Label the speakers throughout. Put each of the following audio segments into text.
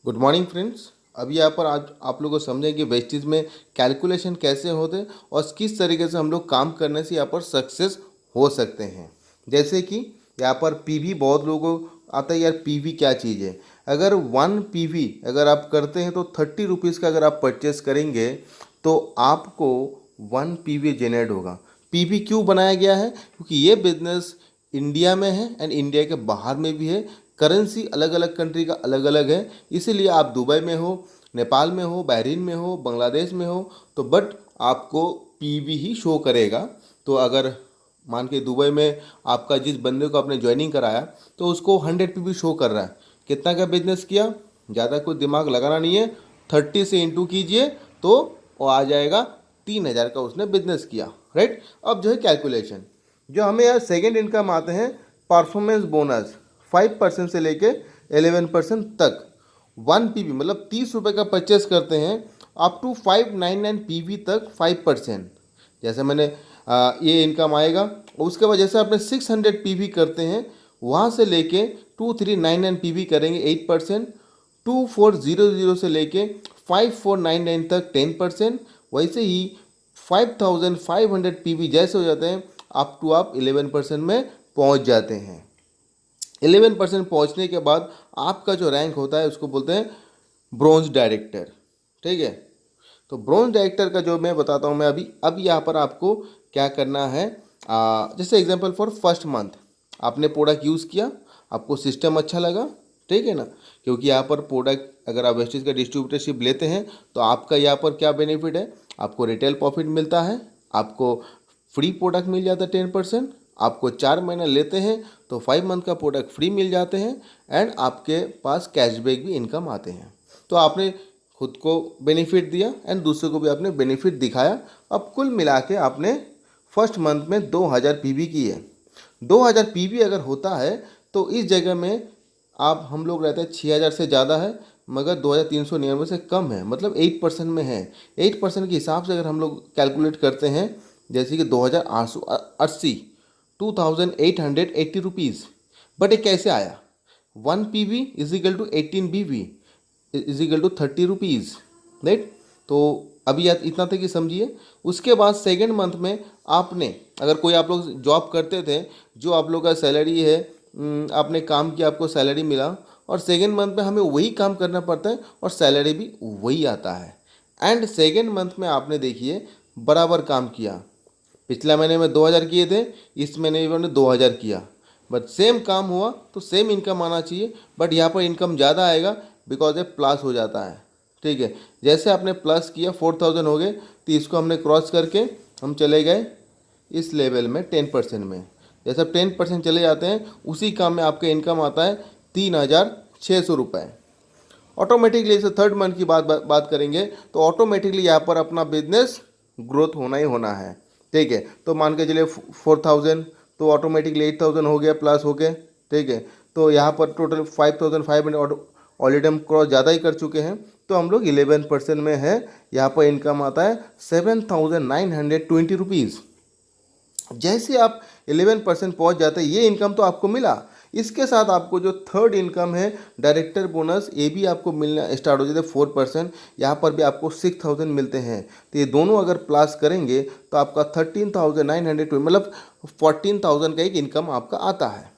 Speaker 1: Good morning friends. अभी यहाँ पर आज आप लोगों को समझें कि वेस्टेज में कैलकुलेशन कैसे होते हैं और किस तरीके से हम लोग काम करने से यहाँ पर सक्सेस हो सकते हैं। जैसे कि यहाँ पर पीवी बहुत लोगों को आता है, यार पीवी क्या चीज़ है। अगर 1 पीवी अगर आप करते हैं तो 30 रुपीज़ का अगर आप परचेस करेंगे तो आपको 1 पीवी जनरेट होगा। पीवी क्यों बनाया गया है? क्योंकि ये बिजनेस इंडिया में है एंड इंडिया के बाहर में भी है। करेंसी अलग अलग कंट्री का अलग अलग है, इसीलिए आप दुबई में हो, नेपाल में हो, बहरीन में हो, बांग्लादेश में हो तो बट आपको पीवी ही शो करेगा। तो अगर मान के दुबई में आपका जिस बंदे को आपने ज्वाइनिंग कराया तो उसको 100 पीवी शो कर रहा है। कितना का बिजनेस किया? ज़्यादा कुछ दिमाग लगाना नहीं है, 30 से इंटू कीजिए तो वो आ जाएगा 3,000 का उसने बिजनेस किया, राइट। अब जो है कैलकुलेशन, जो हमें यार सेकेंड इनकम आते हैं परफॉर्मेंस बोनस 5% से लेके 11% तक। 1 पीवी मतलब 30 रुपये का परचेस करते हैं अप टू 599 पीवी तक 5%। जैसे मैंने ये इनकम आएगा। उसके बाद जैसे आपने 600 पीवी करते हैं वहाँ से लेके 2399 पीवी करेंगे 8%। 2400 से लेके 5499 तक 10%। वैसे ही 5500 पीवी जैसे हो जाते हैं अप टू आप 11% में पहुँच जाते हैं। 11% पहुँचने के बाद आपका जो रैंक होता है उसको बोलते हैं ब्रॉन्ज डायरेक्टर, ठीक है। तो ब्रॉन्ज डायरेक्टर का जो मैं बताता हूँ, मैं अब यहाँ पर आपको क्या करना है। जैसे एग्जांपल फॉर फर्स्ट मंथ आपने प्रोडक्ट यूज़ किया, आपको सिस्टम अच्छा लगा, ठीक है ना। क्योंकि यहाँ पर प्रोडक्ट अगर आप वेस्टेज का डिस्ट्रीब्यूटरशिप लेते हैं तो आपका यहाँ पर क्या बेनिफिट है, आपको रिटेल प्रॉफिट मिलता है, आपको फ्री प्रोडक्ट मिल जाता है 10%, आपको 4 महीना लेते हैं तो 5 मंथ का प्रोडक्ट फ्री मिल जाते हैं एंड आपके पास कैशबैक भी इनकम आते हैं। तो आपने खुद को बेनिफिट दिया एंड दूसरे को भी आपने बेनिफिट दिखाया। अब कुल मिला के आपने फर्स्ट मंथ में 2000 पीवी की है। 2000 पीवी अगर होता है तो इस जगह में आप हम लोग रहते हैं 6000 से ज़्यादा है, मगर 2399 से कम है, मतलब 8% में है। 8% के हिसाब से अगर हम लोग कैलकुलेट करते हैं, जैसे कि 2880 2880 रुपीज़। बट ये कैसे आया? 1 PV is equal to 18 PV is equal to 30 rupees, right. तो अभी याद इतना तक कि समझिए। उसके बाद सेकेंड मंथ में आपने, अगर कोई आप लोग जॉब करते थे, जो आप लोग का सैलरी है, आपने काम किया, आपको सैलरी मिला और सेकेंड मंथ में हमें वही काम करना पड़ता है और सैलरी भी वही आता है। एंड सेकेंड मंथ में आपने देखिए बराबर काम किया। पिछला महीने में 2000 किए थे, इस महीने में हमने 2000 किया, बट सेम काम हुआ तो सेम इनकम आना चाहिए। बट यहाँ पर इनकम ज़्यादा आएगा बिकॉज ये प्लस हो जाता है, ठीक है। जैसे आपने प्लस किया 4000 हो गए तो इसको हमने क्रॉस करके हम चले गए इस लेवल में 10% में। जैसे आप 10% चले जाते हैं उसी काम में आपका इनकम आता है 3600 रुपये ऑटोमेटिकली। इसे थर्ड मंथ की बात करेंगे तो ऑटोमेटिकली यहाँ पर अपना बिजनेस ग्रोथ होना ही होना है, ठीक है। तो मान के चलिए 4000 तो ऑटोमेटिकली 8000 हो गया प्लस हो गए, ठीक है। तो यहाँ पर टोटल 5500 ऑलरेडी हम क्रॉस ज़्यादा ही कर चुके हैं, तो हम लोग 11% में है। यहाँ पर इनकम आता है 7920 रुपीज़। जैसे आप 11% पहुँच जाते हैं, ये इनकम तो आपको मिला। इसके साथ आपको जो थर्ड इनकम है डायरेक्टर बोनस, ये भी आपको मिलना स्टार्ट हो जाता है 4%। यहाँ पर भी आपको 6000 मिलते हैं। तो ये दोनों अगर प्लस करेंगे तो आपका 13,920 मतलब 14,000 का एक इनकम आपका आता है।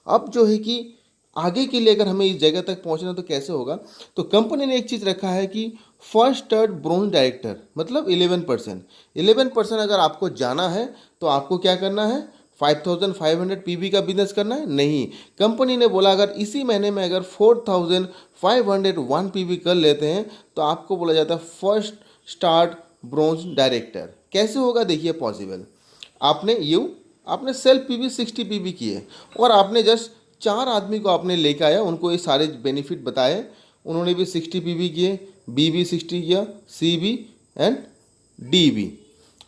Speaker 1: अब जो है कि आगे के लिए अगर हमें इस जगह तक पहुंचना तो कैसे होगा, तो कंपनी ने एक चीज़ रखा है कि फर्स्ट थर्ड ब्रोंज डायरेक्टर मतलब 11%। 11% अगर आपको जाना है तो आपको क्या करना है, 5500 पीवी का बिजनेस करना है? नहीं। कंपनी ने बोला अगर इसी महीने में अगर 4501 पीवी कर लेते हैं तो आपको बोला जाता है फर्स्ट स्टार्ट ब्रोंज डायरेक्टर। कैसे होगा देखिए पॉसिबल। आपने सेल्फ पीवी 60 पीवी किए और आपने जस्ट 4 आदमी को आपने लेकर आया, उनको ये सारे बेनिफिट बताए, उन्होंने भी 60 पीवी किए, बी भी 60 किया, सी भी एंड डी भी।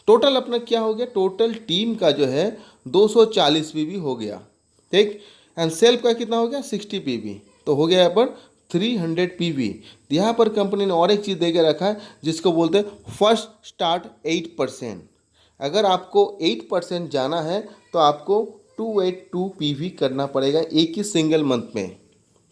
Speaker 1: टोटल अपना क्या हो गया, टोटल टीम का जो है 240 पीवी हो गया, ठीक। एंड सेल्फ का कितना हो गया 60 पीवी, तो हो गया यहाँ पर 300 पीवी। यहाँ पर कंपनी ने और एक चीज़ दे के रखा है जिसको बोलते हैं फर्स्ट स्टार्ट 8%। अगर आपको 8% जाना है तो आपको 282 पीवी करना पड़ेगा एक ही सिंगल मंथ में,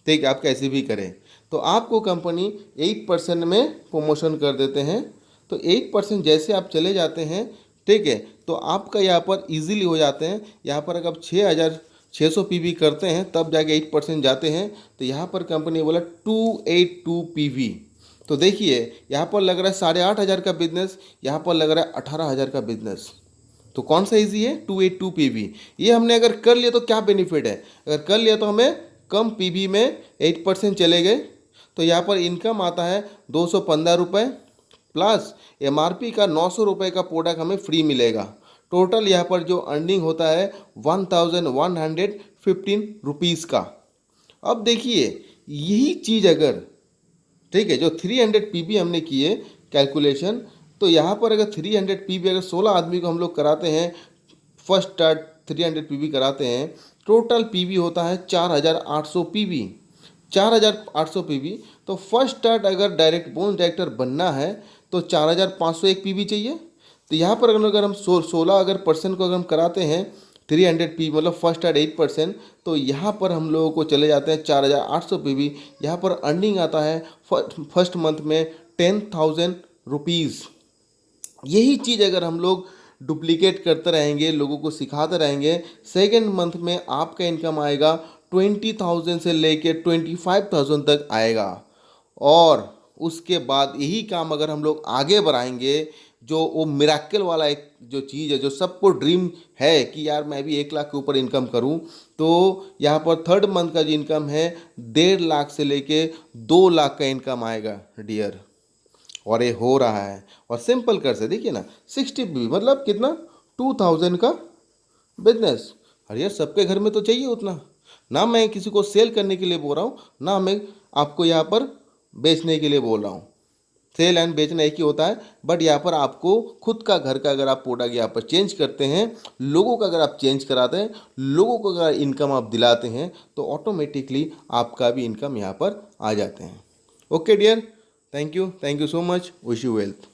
Speaker 1: ठीक। आप कैसे भी करें तो आपको कंपनी 8% में प्रमोशन कर देते हैं। तो 8% जैसे आप चले जाते हैं, ठीक है, तो आपका यहाँ पर इजीली हो जाते हैं। यहाँ पर अगर आप 6,600 पीवी करते हैं तब जाके 8% जाते हैं। तो यहाँ पर कंपनी बोला 282 पीवी। तो देखिए यहाँ पर लग रहा है 8,500 का बिजनेस, यहाँ पर लग रहा है 18,000 का बिजनेस। तो कौन सा इजी है? 282 पीवी। ये हमने अगर कर लिया तो क्या बेनिफिट है? अगर कर लिया तो हमें कम पीवी में 8% चले गए। तो यहाँ पर इनकम आता है 215 रुपये, प्लस एमआरपी का 900 रुपये का प्रोडक्ट हमें फ्री मिलेगा। टोटल यहाँ पर जो अर्निंग होता है 1,115 रुपीज़ का। अब देखिए यही चीज़ अगर, ठीक है, जो 300 पीवी हमने किए कैलकुलेशन, तो यहाँ पर अगर 300 पीवी अगर 16 आदमी को हम लोग कराते हैं, फर्स्ट स्टार्ट 300 पीवी कराते हैं, टोटल पीवी होता है 4,800 पीवी। 4,800 पीवी। तो फर्स्ट स्टार्ट अगर डायरेक्ट बोनस डायरेक्टर बनना है तो 4,501 पीवी चाहिए। तो यहाँ पर अगर हम 16 अगर पर्सन को अगर हम कराते हैं 300 पीवी, मतलब फर्स्ट स्टार्ट 8%, तो यहाँ पर हम लोगों को चले जाते हैं 4,800 पीवी। यहाँ पर अर्निंग आता है फर्स्ट मंथ में 10,000 रुपीज़। यही चीज़ अगर हम लोग डुप्लीकेट करते रहेंगे, लोगों को सिखाते रहेंगे, सेकेंड मंथ में आपका इनकम आएगा 20,000 से लेके 25,000 तक आएगा। और उसके बाद यही काम अगर हम लोग आगे बढ़ाएंगे, जो वो मिराकल वाला एक जो चीज़ है, जो सबको ड्रीम है कि यार मैं भी 1 लाख के ऊपर इनकम करूं, तो यहाँ पर थर्ड मंथ का जो इनकम है 1.5 लाख से लेके 2 लाख का इनकम आएगा डियर। और ये हो रहा है। और सिंपल कर से देखिए ना, 60 पीवी मतलब कितना, 2,000 का बिजनेस। अरे यार सबके घर में तो चाहिए उतना। ना मैं किसी को सेल करने के लिए बोल रहा हूँ, ना मैं आपको यहाँ पर बेचने के लिए बोल रहा हूँ। सेल एंड बेचना एक ही होता है, बट यहाँ पर आपको खुद का घर का अगर आप प्रोडक्ट यहाँ पर चेंज करते हैं, लोगों का अगर आप चेंज कराते हैं, लोगों को अगर इनकम आप दिलाते हैं, तो ऑटोमेटिकली आपका भी इनकम यहाँ पर आ जाते हैं। Okay dear, thank you so much, wish you wealth.